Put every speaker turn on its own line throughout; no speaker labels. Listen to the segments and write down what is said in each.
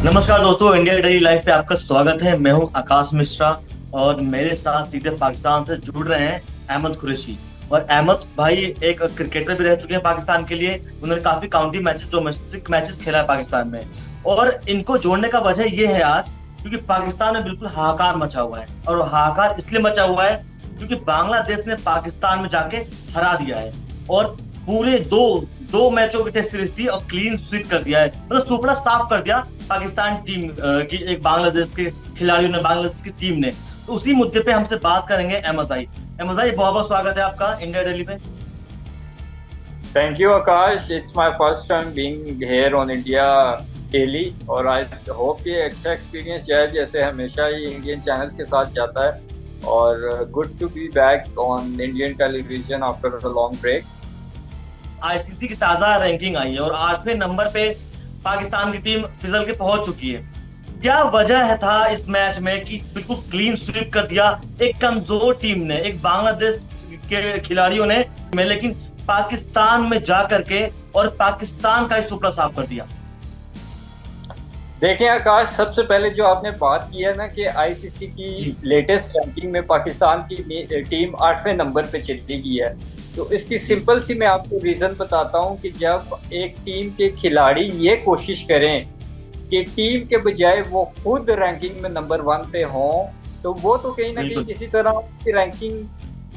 नमस्कार दोस्तों, India daily life पे आपका स्वागत है। मैं हूं आकाश मिश्रा और मेरे साथ सीधे पाकिस्तान से जुड़ रहे हैं अहमद कुरैशी। और अहमद भाई एक क्रिकेटर भी रह चुके हैं पाकिस्तान के लिए। उन्होंने काफी काउंटी मैचेस, डोमेस्टिक मैचेस खेला है पाकिस्तान में। और इनको जोड़ने का वजह ये है आज, क्योंकि पाकिस्तान में बिल्कुल हाहाकार मचा हुआ है। और हाहाकार इसलिए मचा हुआ है क्योंकि बांग्लादेश ने पाकिस्तान में जाके हरा दिया है। और पूरे दो दो मैचों की टेस्ट सीरीज थी और क्लीन स्वीप कर दिया है, मतलब सुपड़ा साफ कर दिया पाकिस्तान टीम की एक बांग्लादेश के खिलाड़ियों ने, बांग्लादेश की टीम ने। तो उसी मुद्दे पे हमसे बात करेंगे अहमद भाई। अहमद भाई, बहुत बहुत स्वागत है आपका इंडिया डेली पे।
Thank you, Akash. It's my first time being here on India Daily और I hope ये अच्छा एक्सपीरियंस जाए जैसे हमेशा ही इंडियन चैनल्स के साथ जाता है। और good to be back on Indian television after a long break.
ICC की ताजा रैंकिंग आई है और 8वें नंबर पे पाकिस्तान की टीम फिसल के पहुंच चुकी है। क्या वजह था इस मैच में कि बिल्कुल क्लीन स्वीप कर दिया एक कमजोर टीम ने, एक बांग्लादेश के खिलाड़ियों ने, में लेकिन पाकिस्तान में जा करके और पाकिस्तान का ही सुपड़ा साफ कर दिया।
देखिए आकाश, सबसे पहले जो आपने बात की है ना कि आईसीसी की लेटेस्ट रैंकिंग में पाकिस्तान की टीम 8वें नंबर पे चली गई है, तो इसकी सिंपल सी मैं आपको रीजन बताता हूँ कि जब एक टीम के खिलाड़ी ये कोशिश करें कि टीम के बजाय वो खुद रैंकिंग में नंबर 1 पे हों, तो वो तो कहीं ना कहीं किसी तरह की रैंकिंग,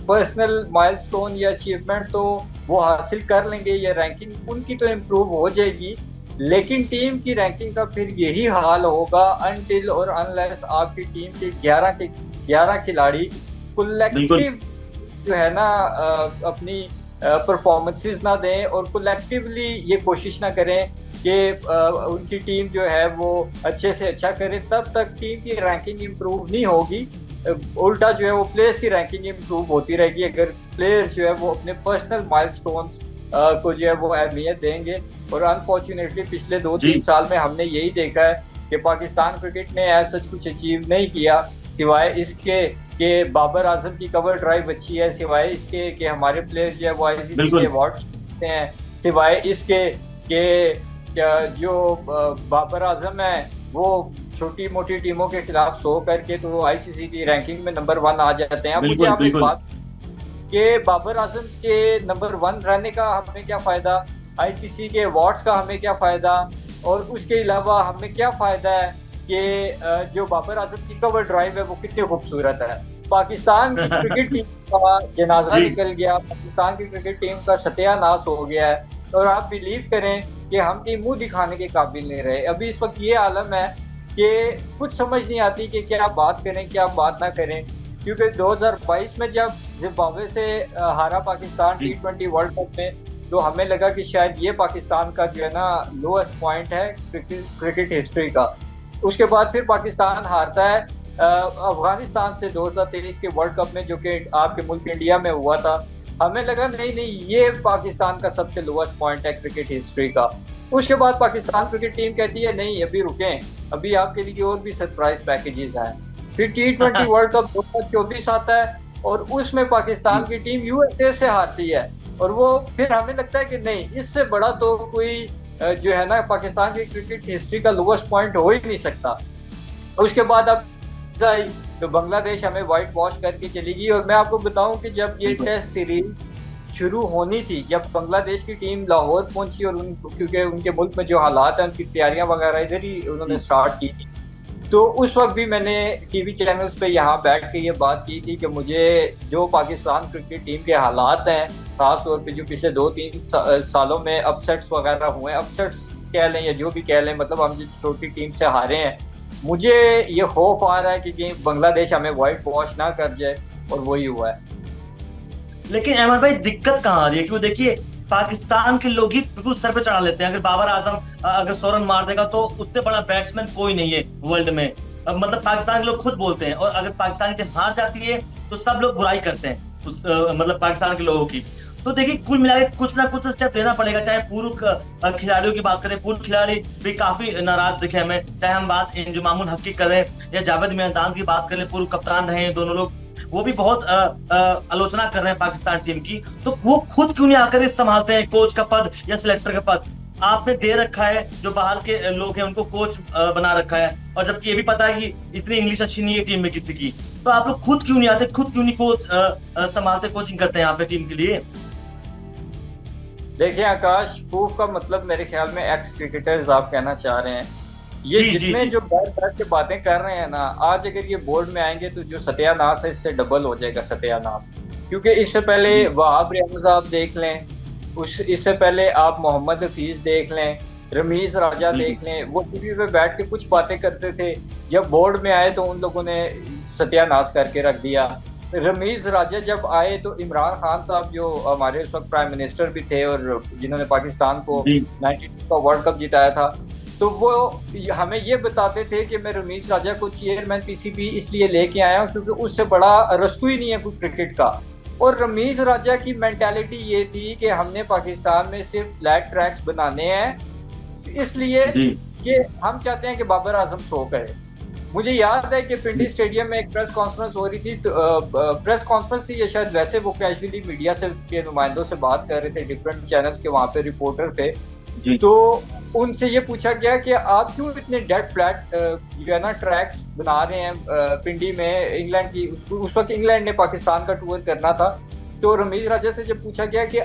पर्सनल माइलस्टोन या अचीवमेंट तो वो हासिल कर लेंगे, या रैंकिंग उनकी तो इम्प्रूव हो जाएगी। लेकिन टीम की रैंकिंग का फिर यही हाल होगा अनटिल और अनलेस आपकी टीम के 11 खिलाड़ी कलेक्टिव जो है ना अपनी परफॉर्मेंसेस ना दें और कलेक्टिवली ये कोशिश ना करें कि उनकी टीम जो है वो अच्छे से अच्छा करे, तब तक टीम की रैंकिंग इम्प्रूव नहीं होगी। उल्टा जो है वो प्लेयर्स की रैंकिंग इम्प्रूव होती रहेगी अगर प्लेयर्स जो है वो अपने पर्सनल माइलस्टोन्स को जो है वो अहमियत देंगे। और अनफॉर्चुनेटली पिछले 2-3 साल में हमने यही देखा है कि पाकिस्तान क्रिकेट ने ऐसा कुछ अचीव नहीं किया, सिवाय इसके कि बाबर आजम की कवर ड्राइव अच्छी है, सिवाय इसके कि हमारे प्लेयर जो है वो आईसीसी के अवार्ड जीतते हैं, सिवाय इसके कि जो बाबर आजम है वो छोटी मोटी टीमों के खिलाफ सो करके तो आईसीसी की रैंकिंग में नंबर 1 आ जाते हैं। अब मुझे आप एक बात कि बाबर आजम के नंबर 1 रहने का हमें क्या फायदा, आईसीसी के अवार्ड्स का हमें क्या फायदा, और उसके अलावा हमें क्या फायदा है कि जो बाबर आजम की कवर ड्राइव है वो कितनी खूबसूरत है। पाकिस्तान की क्रिकेट टीम का जनाजा निकल गया, पाकिस्तान की क्रिकेट टीम का सत्यानाश हो गया है, और आप बिलीव करें कि हम टीम मुंह दिखाने के काबिल नहीं रहे। अभी इस वक्त ये आलम है कि कुछ समझ नहीं आती कि क्या बात करें क्या बात ना करें, क्योंकि 2022 में जब जिम्बाब्वे से हारा पाकिस्तान T20 वर्ल्ड कप में, तो हमें लगा कि शायद ये पाकिस्तान का जो है ना लोएस्ट पॉइंट है क्रिकेट हिस्ट्री का। उसके बाद फिर पाकिस्तान हारता है अफगानिस्तान से 2023 के वर्ल्ड कप में, जो कि आपके मुल्क इंडिया में हुआ था। हमें लगा नहीं नहीं ये पाकिस्तान का सबसे लोएस्ट पॉइंट है क्रिकेट हिस्ट्री का। उसके बाद पाकिस्तान क्रिकेट टीम कहती है नहीं अभी रुकें, अभी आपके लिए और भी सरप्राइज पैकेजेस हैं। फिर T20 वर्ल्ड कप 2024 आता है और उसमें पाकिस्तान की टीम यूएसए से हारती है, और वो फिर हमें लगता है कि नहीं इससे बड़ा तो कोई जो है ना पाकिस्तान की क्रिकेट हिस्ट्री का लोएस्ट पॉइंट हो ही नहीं सकता। उसके बाद अब तो बांग्लादेश हमें वाइट वॉश करके चली गई। और मैं आपको बताऊं कि जब ये टेस्ट सीरीज शुरू होनी थी, जब बांग्लादेश की टीम लाहौर पहुंची और क्योंकि उनके मुल्क में जो हालात हैं उनकी तैयारियां वगैरह इधर ही उन्होंने स्टार्ट की थी, तो उस वक्त भी मैंने टीवी चैनल्स पे यहाँ बैठ के ये बात की थी कि मुझे जो पाकिस्तान क्रिकेट टीम के हालात हैं, खासतौर पे जो पिछले 2-3 सालों में अपसेट्स वगैरह हुए, अपसेट्स कह लें या जो भी कह लें, मतलब हम जिस छोटी टीम से हारे हैं, मुझे ये खौफ आ रहा है कि कहीं बांग्लादेश हमें वाइट वॉश ना कर जाए, और वही हुआ है।
लेकिन अहमद भाई, दिक्कत कहाँ आ रही है? क्यों, देखिए पाकिस्तान के लोग ही बिल्कुल सर पे चढ़ा लेते हैं। अगर बाबर आजम अगर 100 रन मार देगा तो उससे बड़ा बैट्समैन कोई नहीं है वर्ल्ड में। मतलब पाकिस्तान के लोग खुद बोलते हैं। और अगर पाकिस्तान की टीम हार जाती है तो सब लोग बुराई करते हैं उस मतलब पाकिस्तान के लोगों की। तो देखिए कुल मिलाकर कुछ ना कुछ स्टेप लेना पड़ेगा। चाहे पूर्व खिलाड़ियों की बात करें, पूर्व खिलाड़ी भी काफी नाराज दिखे हमें। चाहे हम बात इंजमामुल हक की करें या जावेद मियांदाद की बात करें, पूर्व कप्तान रहे हैं दोनों लोग, वो भी बहुत आलोचना कर रहे हैं पाकिस्तान टीम की। तो वो खुद क्यों नहीं आकर इस संभालते हैं कोच का पद या सिलेक्टर का पद? आपने दे रखा है, जो बाहर के लोग हैं उनको कोच बना रखा है, और जबकि ये भी पता है कि इतनी इंग्लिश अच्छी नहीं है टीम में किसी की, तो आप लोग खुद क्यों नहीं आते, खुद क्यों नहीं कोच संभालते, कोचिंग करते हैं यहाँ पे टीम के लिए?
देखिए आकाश, प्रूफ का मतलब मेरे ख्याल में एक्स क्रिकेटर्स आप कहना चाह रहे हैं। ये
जी जी
जितने
जी
जो बैठ बैठ के बातें कर रहे हैं ना, आज अगर ये बोर्ड में आएंगे तो जो सत्यानाश है इससे डबल हो जाएगा सत्यानाश। क्योंकि इससे पहले
जी
वहाब रियाज आप देख लें, इससे पहले आप मोहम्मद हफीज देख लें, रमीज राजा
बिल्कुल।
देख लें, वो टीवी पे बैठ के कुछ बातें करते थे, जब बोर्ड में आए तो उन लोगों ने सत्यानाश करके रख दिया। रमीज राजा जब आए तो इमरान खान साहब जो हमारे उस वक्त प्राइम मिनिस्टर भी थे और जिन्होंने पाकिस्तान को
जी
92 का वर्ल्ड कप जिताया था, तो वो हमें ये बताते थे कि मैं रमीज राजा को चेयरमैन पीसीबी इसलिए लेके आया हूँ क्योंकि उससे बड़ा रस्तू ही नहीं है कोई क्रिकेट का। और रमीज राजा की मेंटालिटी ये थी कि हमने पाकिस्तान में सिर्फ फ्लैट ट्रैक्स बनाने हैं, इसलिए
जी
कि हम चाहते हैं कि बाबर आजम शो करे। मुझे याद है कि पिंडी स्टेडियम में एक प्रेस कॉन्फ्रेंस हो रही थी, तो प्रेस कॉन्फ्रेंस थी या शायद वैसे वो कैजुअली मीडिया से के नुमाइंदों से बात कर रहे थे, डिफरेंट चैनल्स के वहाँ पे रिपोर्टर थे।
जी
तो उनसे ये पूछा गया कि आप क्यों इतने डेड फ्लैट जो है ना ट्रैक्स बना रहे हैं पिंडी में, इंग्लैंड की उस वक्त इंग्लैंड ने पाकिस्तान का टूर करना था। तो रमीज राजा से जब पूछा गया कि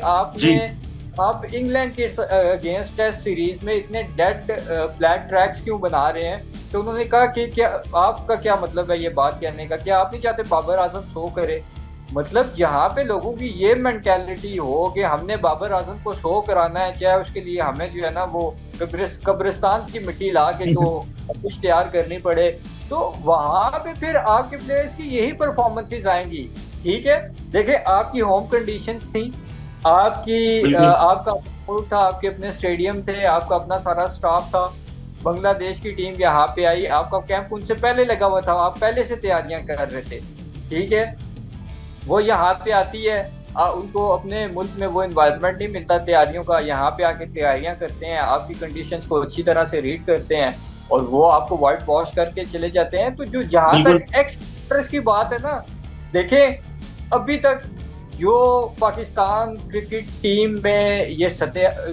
आप इंग्लैंड के अगेंस्ट टेस्ट सीरीज में इतने डेड फ्लैट ट्रैक्स क्यों बना रहे हैं, तो उन्होंने कहा कि क्या आपका क्या मतलब है ये बात कहने का, क्या आप नहीं चाहते बाबर आजम शो करे? मतलब यहाँ पे लोगों की ये मेंटालिटी हो कि हमने बाबर आजम को शो कराना है, चाहे उसके लिए हमें जो है ना वो कब्रिस्तान की मिट्टी ला के तो कुछ तैयार करनी पड़े, तो वहां पे फिर आपके प्लेयर्स की यही परफॉर्मेंसेस आएंगी। ठीक है, देखिए आपकी होम कंडीशंस थी, आपका मुल्क था, आपके अपने स्टेडियम थे, आपका अपना सारा स्टाफ था। बांग्लादेश की टीम यहाँ पे आई, आपका कैंप उनसे पहले लगा हुआ था, आप पहले से तैयारियां कर रहे थे। ठीक है, वो यहाँ पे आती है, उनको अपने मुल्क में वो इन्वायरमेंट नहीं मिलता तैयारियों का, यहाँ पे आके तैयारियां करते हैं, आपकी कंडीशंस को अच्छी तरह से रीड करते हैं और वो आपको वाइट वॉश करके चले जाते हैं। तो जो जहां तक एक्स की बात है ना, देखें अभी तक जो पाकिस्तान क्रिकेट टीम में ये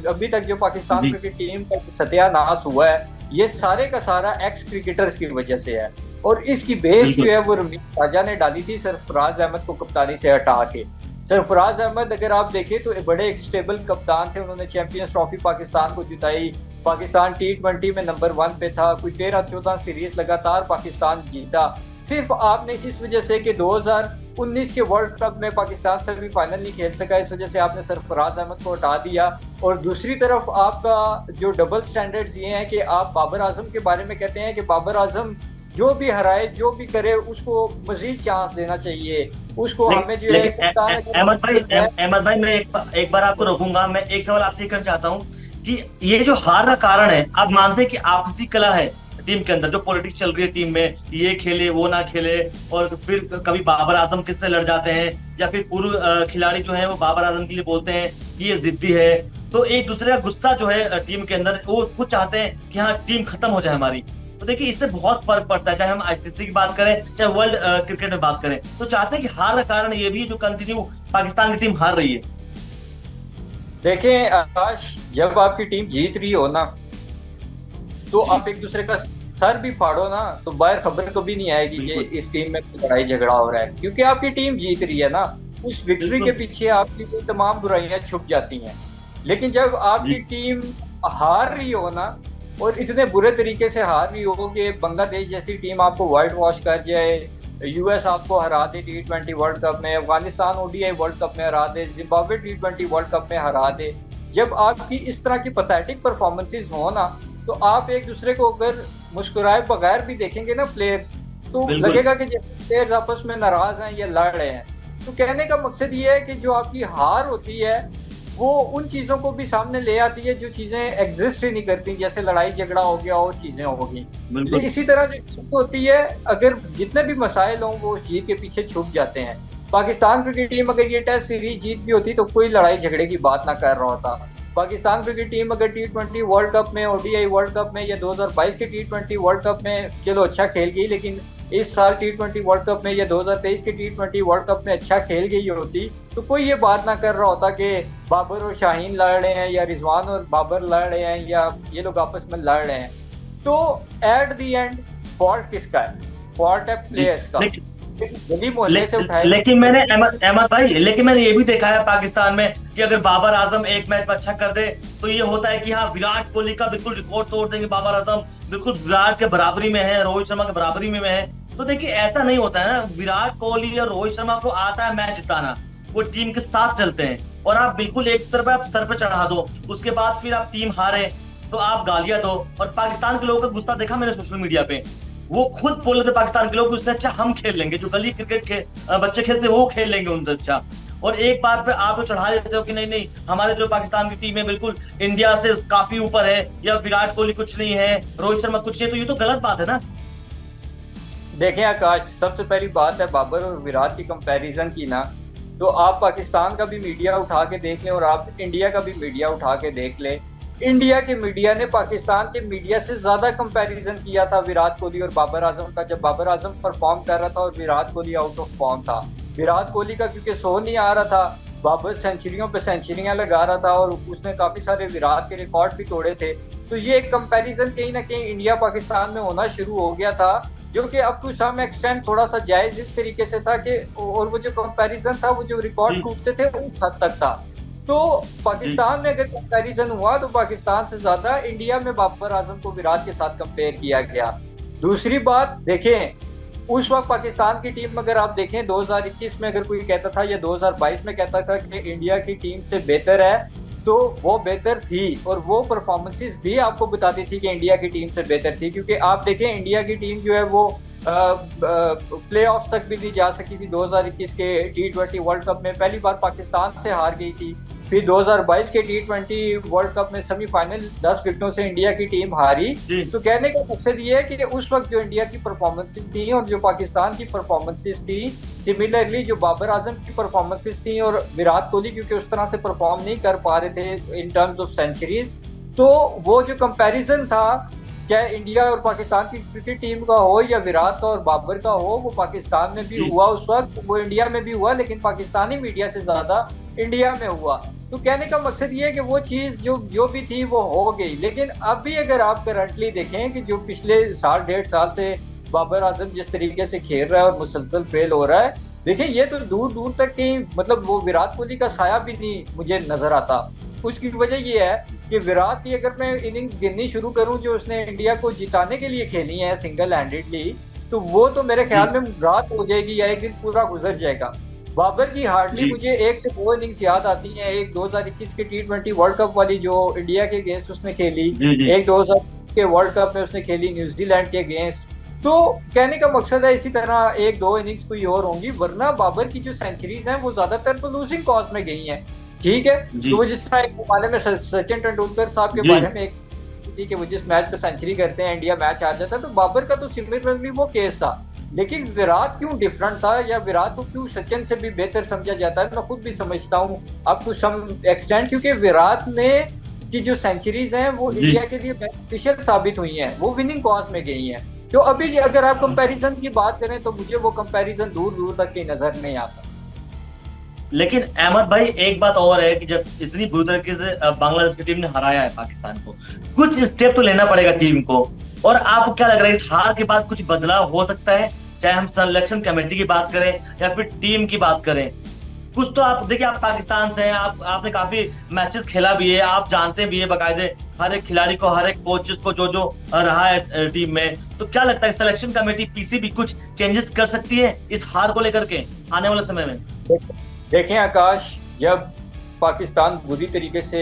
अभी तक जो पाकिस्तान क्रिकेट टीम का सत्यानाश हुआ है, ये सारे का सारा एक्स क्रिकेटर्स की वजह से है। और इसकी बेस जो है वो रमीज राजा ने डाली थी सरफराज अहमद को कप्तानी से हटा के। सरफराज अहमद अगर आप देखें तो बड़े एक स्टेबल कप्तान थे, उन्होंने चैंपियंस ट्रॉफी पाकिस्तान को जिताई, पाकिस्तान T20 में नंबर 1 पे था, कोई 13-14 सीरीज लगातार पाकिस्तान जीता। सिर्फ आपने इस वजह से कि 2019 के वर्ल्ड कप में पाकिस्तान सेमीफाइनल नहीं खेल सका, इस वजह से आपने सरफराज अहमद को हटा दिया। और दूसरी तरफ आपका जो डबल स्टैंडर्ड्स ये हैं कि आप बाबर आजम के बारे में कहते हैं कि बाबर आजम जो भी हराए जो भी करे उसको मजीद चांस देना चाहिए, उसको हमें जो है
अहमद भाई मैं एक बार आपको रोकूंगा। मैं एक सवाल आपसे करना चाहता हूँ कि ये जो हार का कारण है, आप मानते हैं कि आपसी कला है टीम के अंदर, जो पॉलिटिक्स चल रही है टीम में, ये खेले वो ना खेले, और फिर कभी बाबर आजम किससे लड़ जाते हैं, या फिर पूर्व खिलाड़ी जो है वो बाबर आजम के लिए बोलते हैं कि ये जिद्दी है, तो एक दूसरे का गुस्सा जो है टीम के अंदर, वो खुद चाहते हैं कि हाँ टीम खत्म हो जाए हमारी। तो देखिए इससे बहुत फर्क पड़ता है, चाहे हम आईसीसी की बात करें चाहे वर्ल्ड क्रिकेट में बात करें, तो चाहते हैं कि हार का कारण ये भी जो कंटिन्यू पाकिस्तान की टीम हार रही है।
देखें आकाश, जब आपकी टीम जीत रही हो ना तो आप एक दूसरे का सर भी फाड़ो ना तो बाहर खबर कभी नहीं आएगी कि इस टीम में लड़ाई झगड़ा हो रहा है, क्योंकि आपकी टीम जीत रही है ना। उस विक्ट्री के पीछे आपकी कोई तमाम बुराइयां छुप जाती हैं। लेकिन जब आपकी टीम हार रही हो ना, और इतने बुरे तरीके से हार रही हो कि बांग्लादेश जैसी टीम आपको वाइट वॉश कर जाए, यूएस आपको हरा दे T20 वर्ल्ड कप में, अफगानिस्तान ODI वर्ल्ड कप में हरा दे, जिम्बाब्वे T20 वर्ल्ड कप में हरा दे, जब आपकी इस तरह की पैथेटिक परफॉर्मेंसेस हो ना, तो आप एक दूसरे को अगर मुस्कुराए बगैर भी देखेंगे ना प्लेयर्स, तो लगेगा कि प्लेयर्स आपस में नाराज हैं या लड़ रहे हैं। तो कहने का मकसद ये है कि जो आपकी हार होती है वो उन चीज़ों को भी सामने ले आती है जो चीज़ें एग्जिस्ट ही नहीं करती, जैसे लड़ाई झगड़ा हो गया और चीज़ें होगी। तो इसी तरह जो जीत होती है, अगर जितने भी मसाइल हों वो जीत के पीछे छुप जाते हैं। पाकिस्तान क्रिकेट टीम अगर ये टेस्ट सीरीज जीत भी होती तो कोई लड़ाई झगड़े की बात ना कर रहा होता। पाकिस्तान क्रिकेट टीम अगर T20 वर्ल्ड कप में, ODI वर्ल्ड कप में या 2022 के T20 वर्ल्ड कप में चलो अच्छा खेल गई, लेकिन इस साल T20 वर्ल्ड कप में या 2023 के T20 वर्ल्ड कप में अच्छा खेल गई होती तो कोई ये बात ना कर रहा होता कि बाबर और शाहीन लड़ रहे हैं या रिजवान और बाबर लड़ रहे हैं या ये लोग आपस में लड़ रहे हैं। तो एट द एंड फॉल्ट किसका है? फॉल्ट है प्लेयर्स का, गली मोहल्ले से उठाए।
लेकिन मैंने अहमद भाई, लेकिन मैंने ये भी देखा है पाकिस्तान में कि अगर बाबर आजम एक मैच में अच्छा कर दे तो ये होता है कि हाँ विराट कोहली का बिल्कुल रिकॉर्ड तोड़ देंगे बाबर आजम, बिल्कुल विराट के बराबरी में है, रोहित शर्मा के बराबरी में है। तो देखिए ऐसा नहीं होता है ना, विराट कोहली और रोहित शर्मा को आता है मैच जिताना, वो टीम के साथ चलते हैं। और आप बिल्कुल एक तरफ आप सर पे चढ़ा दो, उसके बाद फिर आप टीम हारे तो आप गालियां दो। और पाकिस्तान के लोगों का गुस्सा देखा मैंने सोशल मीडिया पे, वो खुद बोल रहे थे पाकिस्तान के लोग उससे अच्छा हम खेल लेंगे, जो गली क्रिकेट के बच्चे खेलते वो खेल लेंगे उनसे अच्छा। और एक बार पे आप चढ़ा देते हो कि नहीं नहीं हमारे जो पाकिस्तान की टीम है बिल्कुल इंडिया से काफी ऊपर है, या विराट कोहली कुछ नहीं है, रोहित शर्मा कुछ नहीं है, तो ये तो गलत बात है ना।
देखें आकाश, सबसे पहली बात है बाबर और विराट की कंपैरिजन की ना, तो आप पाकिस्तान का भी मीडिया उठा के देख लें और आप इंडिया का भी मीडिया उठा के देख लें। इंडिया के मीडिया ने पाकिस्तान के मीडिया से ज्यादा कंपैरिजन किया था विराट कोहली और बाबर आजम का, जब बाबर आजम परफॉर्म कर रहा था और Virat Kohli out of form था। विराट कोहली का क्योंकि सो नहीं आ रहा था, बाबर सेंचुरियों पे सेंचुरियां लगा रहा था और उसने काफी सारे विराट के रिकॉर्ड भी तोड़े थे। तो ये एक कंपैरिजन कहीं ना कहीं इंडिया पाकिस्तान में होना शुरू हो गया था, जो कि अप टू सम एक्सटेंट थोड़ा सा जायज इस तरीके से था कि, और वो जो कंपैरिजन था, वो जो रिकॉर्ड टूटते थे उस हद तक था। तो पाकिस्तान में अगर कंपैरिजन हुआ तो पाकिस्तान से ज्यादा इंडिया में बाबर आजम को विराट के साथ कंपेयर किया गया। दूसरी बात देखें, उस वक्त पाकिस्तान की टीम अगर आप देखें 2021 में अगर कोई कहता था या 2022 में कहता था कि इंडिया की टीम से बेहतर है, तो वो बेहतर थी और वो परफॉर्मेंसेस भी आपको बताती थी कि इंडिया की टीम से बेहतर थी। क्योंकि आप देखें इंडिया की टीम जो है वो प्ले ऑफ तक भी नहीं जा सकी थी। 2021 के T20 वर्ल्ड कप में पहली बार पाकिस्तान से हार गई थी। फिर 2022 के T20 वर्ल्ड कप में सेमीफाइनल 10 विकेटों से इंडिया की टीम हारी। तो कहने का मकसद ये है कि उस वक्त जो इंडिया की परफॉर्मेंसेस थी और जो पाकिस्तान की परफॉर्मेंसेस थी, सिमिलरली जो बाबर आजम की परफॉर्मेंसेस थी और विराट कोहली क्योंकि उस तरह से परफॉर्म नहीं कर पा रहे थे इन टर्म्स ऑफ सेंचुरीज, तो वो जो कंपैरिजन था चाहे इंडिया और पाकिस्तान की क्रिकेट टीम का हो या विराट का और बाबर का हो, वो पाकिस्तान में भी हुआ उस वक्त, वो इंडिया में भी हुआ, लेकिन पाकिस्तानी मीडिया से ज्यादा इंडिया में हुआ। तो कहने का मकसद ये है कि वो चीज जो भी थी वो हो गई। लेकिन अभी अगर आप करंटली देखें कि जो पिछले साल 1.5 साल से बाबर आजम जिस तरीके से खेल रहा है और मुसलसल फेल हो रहा है, देखिए ये तो दूर दूर तक कहीं मतलब वो विराट कोहली का साया भी नहीं मुझे नजर आता। उसकी वजह ये है कि विराट की अगर मैं इनिंग्स गिननी शुरू करूं जो उसने इंडिया को जिताने के लिए खेली है सिंगल हैंडेडली, तो वो तो मेरे ख्याल में रात हो जाएगी या एक दिन पूरा गुजर जाएगा। बाबर की हार्डली मुझे 1 से 2 इनिंग्स याद आती हैं। एक 2021 के T20 वर्ल्ड कप वाली जो इंडिया के अगेंस्ट उसने खेली, एक 2020 के वर्ल्ड कप में उसने खेली न्यूजीलैंड के अगेंस्ट। तो कहने का मकसद है इसी तरह 1-2 इनिंग्स कोई और होंगी, वरना बाबर की जो सेंचुरीज हैं वो ज्यादातर तो लूजिंग कॉज में गई हैं। ठीक है, तो वो जिस तरह एक जमाने में सचिन तेंदुलकर साहब के बारे में एक थी कि वो जिस मैच पे सेंचुरी करते हैं इंडिया मैच आ जाता है, तो बाबर का तो सिमिलरली वो केस था। लेकिन विराट क्यों डिफरेंट था या विराट को क्यों सचिन से भी बेहतर समझा जाता है, मैं खुद भी समझता हूँ अप टू सम एक्सटेंट, क्योंकि विराट ने की जो सेंचुरीज हैं वो इंडिया के लिए बेनिफिशियल साबित हुई हैं, वो विनिंग कॉज में गई हैं। तो अभी अगर आप कंपैरिजन की बात करें तो मुझे वो कंपैरिजन दूर दूर तक की नजर नहीं आता।
लेकिन अहमद भाई एक बात और है कि जब इतनी बुरी तरीके से बांग्लादेश की टीम ने हराया है पाकिस्तान को, कुछ स्टेप तो लेना पड़ेगा टीम को। और आपको क्या लग रहा है इस हार के बाद कुछ बदलाव हो सकता है, चाहे हम सिलेक्शन कमेटी की बात करें या फिर टीम की बात करें? कुछ तो आप देखिए, आप पाकिस्तान से हैं, आपने काफी मैचेस खेला भी है, आप जानते भी है बकायदे हर एक खिलाड़ी को, हर एक कोचेस को जो रहा है टीम में। तो क्या लगता है सिलेक्शन कमेटी पीसीबी कुछ चेंजेस कर सकती है इस हार को लेकर के आने वाले समय में?
देखें आकाश, जब पाकिस्तान बुरी तरीके से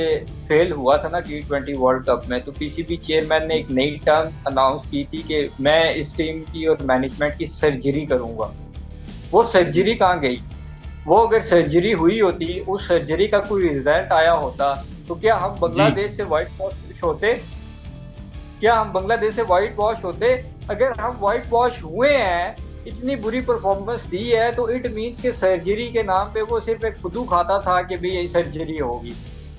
फेल हुआ था ना T20 वर्ल्ड कप में, तो पीसीबी चेयरमैन ने एक नई टर्म अनाउंस की थी कि मैं इस टीम की और मैनेजमेंट की सर्जरी करूंगा। वो सर्जरी कहाँ गई? वो अगर सर्जरी हुई होती, उस सर्जरी का कोई रिजल्ट आया होता, तो क्या हम बांग्लादेश से व्हाइट वॉश होते? क्या हम बांग्लादेश से व्हाइट वॉश होते? अगर हम व्हाइट वॉश हुए हैं, इतनी बुरी परफॉर्मेंस दी है, तो इट मीन्स के सर्जरी के नाम पे वो सिर्फ एक खुदू खाता था कि भाई ये सर्जरी होगी।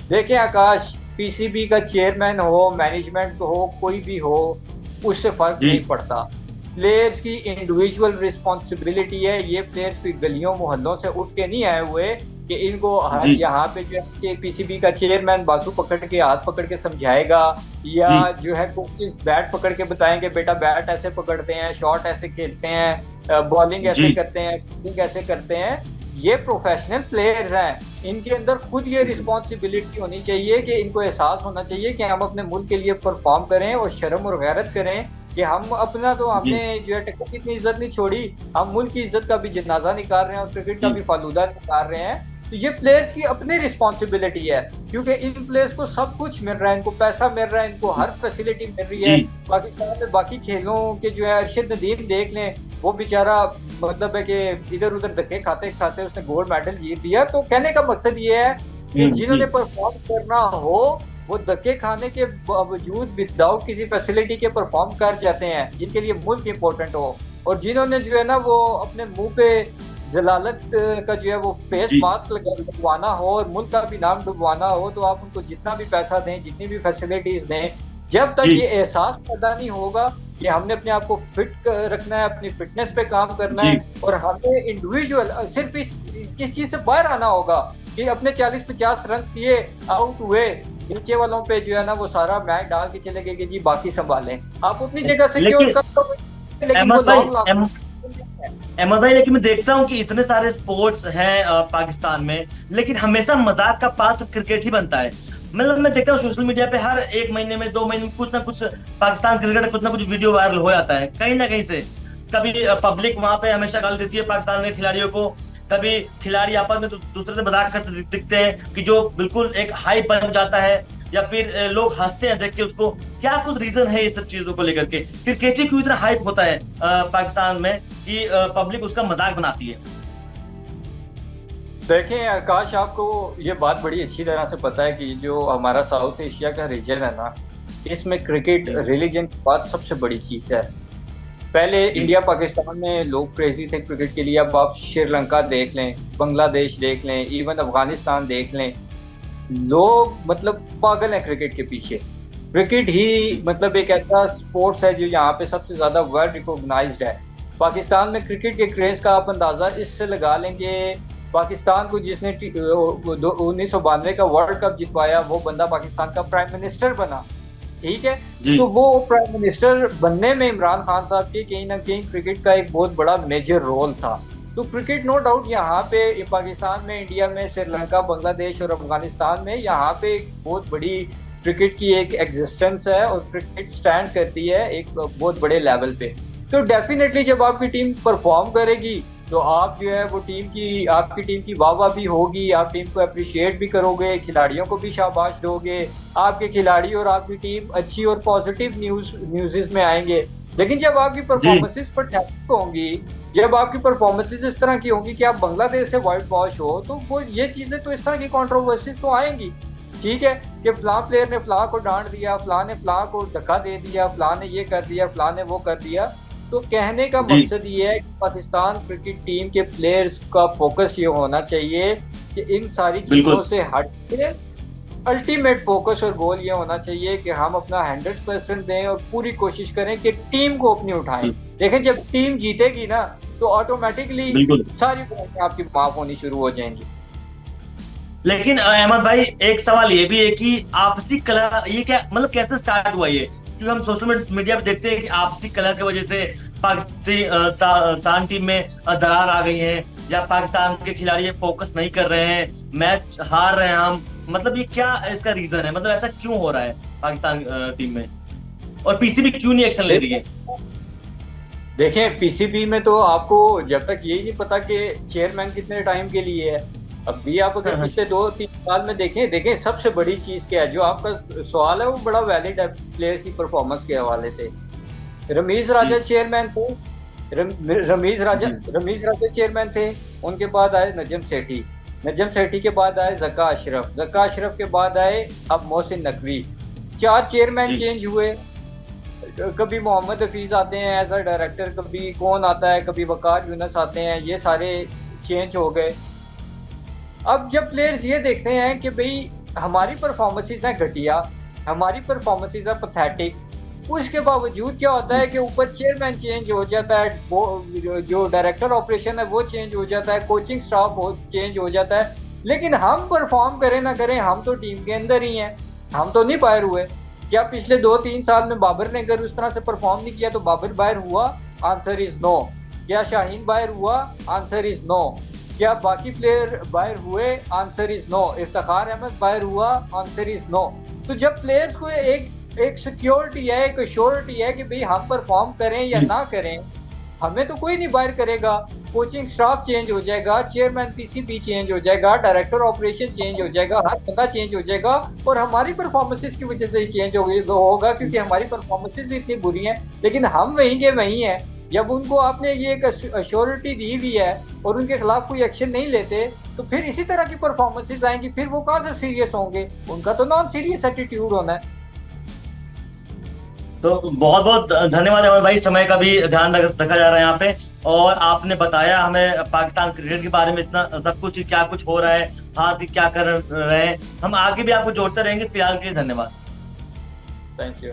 देखें आकाश, पीसीबी का चेयरमैन हो, मैनेजमेंट हो, कोई भी हो, उससे फर्क नहीं पड़ता। प्लेयर्स की इंडिविजुअल रिस्पॉन्सिबिलिटी है। ये प्लेयर्स भी गलियों मोहल्लों से उठ के नहीं आए हुए कि इनको
जी
यहाँ पे जो है पीसीबी का चेयरमैन बाजू पकड़ के हाथ पकड़ के समझाएगा, या
जी
जो है कोचेस बैट पकड़ के बताएंगे बेटा बैट ऐसे पकड़ते हैं, शॉट ऐसे खेलते हैं, बॉलिंग ऐसे
जी
करते हैं, फील्डिंग ऐसे करते हैं। ये प्रोफेशनल प्लेयर्स हैं, इनके अंदर खुद ये रिस्पॉन्सिबिलिटी होनी चाहिए कि इनको एहसास होना चाहिए कि हम अपने मुल्क के लिए परफॉर्म करें और शर्म और गैरत करें कि हम अपना तो
जी
हमने जो है टिकट की इतनी इज्जत नहीं छोड़ी, हम मुल्क की इज्जत का भी जनाजा निकाल रहे हैं और क्रिकेट का
जी
भी फालूदा निकाल रहे हैं। तो ये प्लेयर्स की अपनी रिस्पॉन्सिबिलिटी है, क्योंकि इन प्लेयर्स को सब कुछ मिल रहा है, इनको पैसा मिल रहा है, इनको हर फैसिलिटी मिल रही है।
जी
पाकिस्तान में बाकी खेलों के जो है अरशद नदीम देख लें, वो बेचारा मतलब है कि इधर उधर धक्के खाते खाते उसने गोल्ड मेडल जीत लिया। तो कहने का मकसद ये है कि जिन्होंने
जी
परफॉर्म करना हो वो धक्के खाने के बावजूद विदाउट किसी फैसिलिटी के परफॉर्म कर जाते हैं, जिनके लिए मुल्क इंपॉर्टेंट हो। और जिन्होंने जो है ना वो अपने मुंह पे जलालत का जो है वो फेस
जी
मास्क लगवाना हो और मुल्क का भी नाम डुबवाना हो, तो आप उनको जितना भी पैसा दें, जितनी भी फैसिलिटीज दें, जब तक
जी
ये एहसास पैदा नहीं होगा कि हमने अपने आप को फिट रखना है, अपनी फिटनेस पे काम करना
जी
है, और हमें इंडिविजुअल सिर्फ इस चीज से बाहर आना होगा कि अपने 40-50 रन किए, आउट हुए, नीचे वालों पे जो है ना वो सारा मैच डाल के चले गए कि जी बाकी संभालें। आप अपनी जगह सिक्योर
लेकिन
कर लो, लेकिन वो
अहमद भाई
लॉन्ग
अहमद भाई, लेकिन मैं देखता हूँ कि इतने सारे स्पोर्ट्स हैं पाकिस्तान में, लेकिन हमेशा मजाक का पात्र क्रिकेट ही बनता है। मतलब मैं देखता हूँ सोशल मीडिया पे हर एक महीने में 2 महीने में कुछ ना कुछ पाकिस्तान क्रिकेट कुछ ना कुछ वीडियो वायरल हो जाता है कहीं ना कहीं से। कभी पब्लिक वहां पे हमेशा गाली देती है पाकिस्तान के खिलाड़ियों को, कभी खिलाड़ी आपस में दूसरे से मजाक करते दिखते हैं कि जो बिल्कुल एक हाइप बन जाता है, या फिर लोग हंसते हैं देख के उसको। क्या कुछ रीजन है इस सब चीजों को लेकर के, क्रिकेट ही क्यों इतना हाइप होता है पाकिस्तान में कि पब्लिक उसका मजाक बनाती है?
देखें आकाश, आपको ये बात बड़ी अच्छी तरह से पता है कि जो हमारा साउथ एशिया का रीजन है ना, इसमें क्रिकेट
जी
रिलीजन की बात सबसे बड़ी चीज़ है। पहले
जी
इंडिया पाकिस्तान में लोग क्रेजी थे क्रिकेट के लिए, अब आप श्रीलंका देख लें, बांग्लादेश देख लें, इवन अफगानिस्तान देख लें, लोग मतलब पागल हैं क्रिकेट के पीछे। क्रिकेट ही
जी
मतलब एक ऐसा स्पोर्ट्स है जो यहाँ पे सबसे ज़्यादा वर्ल्ड रिकॉग्नाइज्ड है। पाकिस्तान में क्रिकेट के क्रेज़ का आप अंदाज़ा इससे लगा लेंगे, पाकिस्तान को जिसने 1992 का वर्ल्ड कप जितवाया वो बंदा पाकिस्तान का प्राइम मिनिस्टर बना, ठीक है।
जी
तो वो प्राइम मिनिस्टर बनने में इमरान खान साहब के कहीं ना कहीं क्रिकेट का एक बहुत बड़ा मेजर रोल था। तो क्रिकेट नो डाउट यहाँ पे पाकिस्तान में, इंडिया में, श्रीलंका, बांग्लादेश और अफगानिस्तान में यहाँ पे एक बहुत बड़ी क्रिकेट की एक एग्जिस्टेंस है और क्रिकेट स्टैंड करती है एक बहुत बड़े लेवल पे। तो डेफिनेटली जब आपकी टीम परफॉर्म करेगी तो आप जो है वो आपकी टीम की वाह भी होगी, आप टीम को अप्रिशिएट भी करोगे, खिलाड़ियों को भी शाबाश दोगे, आपके खिलाड़ी और आपकी टीम अच्छी और पॉजिटिव न्यूज़ में आएंगे। लेकिन जब आपकी
जी
परफॉर्मेंसेस पर्थेटिक होंगी, जब आपकी परफॉर्मेंसेस इस तरह की होंगी कि आप बांग्लादेश से वाइट वॉश हो, तो वो ये चीजें तो इस तरह की कंट्रोवर्सीज तो आएंगी, ठीक है, कि फलां प्लेयर ने फलां को डांट दिया, फलां ने फलां को धक्का दे दिया, फलां ने ये कर दिया, फलां ने वो कर दिया। तो कहने का
जी
मकसद ये है कि पाकिस्तान क्रिकेट टीम के प्लेयर्स का फोकस ये होना चाहिए कि इन सारी चीजों
बिल्कुल
से हट के अल्टीमेट फोकस और गोल ये होना चाहिए कि हम अपना 100% दें और पूरी कोशिश करें कि टीम को अपनी उठाएं। देखें जब टीम जीतेगी ना तो ऑटोमेटिकली
बिल्कुल।
सारी बातें आपकी माफ होनी शुरू हो जाएंगी।
लेकिन अहमद भाई, एक सवाल ये भी है कि आपसी कलह ये क्या, मतलब कैसे स्टार्ट हुआ ये? क्योंकि हम सोशल मीडिया पे देखते हैं कि आपसी कलह की वजह से पाकिस्तान टीम में दरार आ गई है, या पाकिस्तान के खिलाड़ी फोकस नहीं कर रहे हैं, मैच हार रहे हैं हम। मतलब ये क्या इसका रीजन है, मतलब ऐसा क्यों हो रहा है पाकिस्तान टीम में, और पीसीबी क्यों नहीं एक्शन ले रही है?
देखें पीसीबी में तो आपको जब तक यही नहीं पता कि चेयरमैन कितने टाइम के लिए है। अब भी आप अगर पिछले 2-3 साल में देखें सबसे बड़ी चीज क्या है, जो आपका सवाल है वो बड़ा वैलिड है प्लेयर्स की परफॉर्मेंस के हवाले से। रमीज राजा चेयरमैन थे, रमीज राजा चेयरमैन थे, उनके बाद आए नजम सेठी के बाद आए जक्का अशरफ के बाद आए अब मोहसिन नकवी। 4 चेयरमैन चेंज हुए, कभी मोहम्मद हफीज आते हैं एज अ डायरेक्टर, कभी कौन आता है, कभी वकार यूनस आते हैं, ये सारे चेंज हो गए। अब जब प्लेयर्स ये देखते हैं कि भाई हमारी परफॉर्मेंसेस हैं घटिया, हमारी परफॉर्मेंसेस हैं पैथेटिक, उसके बावजूद क्या होता है कि ऊपर चेयरमैन चेंज हो जाता है, वो जो डायरेक्टर ऑपरेशन है वो चेंज हो जाता है, कोचिंग स्टाफ चेंज हो जाता है, लेकिन हम परफॉर्म करें ना करें, हम तो टीम के अंदर ही हैं, हम तो नहीं बाहर हुए। क्या पिछले 2-3 साल में बाबर ने अगर उस तरह से परफॉर्म नहीं किया तो बाबर बाहर हुआ? Answer is no. क्या शाहीन बाहर हुआ? Answer is no. क्या बाकी प्लेयर बाहर हुए? Answer is no. Iftikhar Ahmed बाहर हुआ? Answer is no. तो जब प्लेयर्स को एक सिक्योरिटी है, एक श्योरिटी है कि भाई हम परफॉर्म करें या ना करें, हमें तो कोई नहीं बाहर करेगा। कोचिंग स्टाफ चेंज हो जाएगा, चेयरमैन पीसीबी चेंज हो जाएगा, डायरेक्टर ऑपरेशन चेंज हो जाएगा, हर बंदा चेंज हो जाएगा, और हमारी परफॉर्मेंसेस की वजह से ही चेंज होगा क्योंकि हमारी परफॉर्मेंसेस इतनी बुरी हैं, लेकिन हम वहीं के वहीं हैं। जब उनको आपने ये एक अश्योरिटी दी हुई है और उनके खिलाफ कोई एक्शन नहीं लेते, तो फिर इसी तरह की परफॉर्मेंसेस आएंगी, फिर वो कहाँ से सीरियस होंगे? उनका तो नॉन सीरियस एटीट्यूड होना है।
तो बहुत बहुत धन्यवाद अमर भाई, समय का भी ध्यान रखा जा रहा है यहाँ पे। और आपने बताया हमें पाकिस्तान क्रिकेट के बारे में इतना सब कुछ, क्या कुछ हो रहा है, हार्दिक क्या कर रहे हैं। हम आगे भी आपको जोड़ते रहेंगे। फिलहाल के लिए धन्यवाद।
Thank you.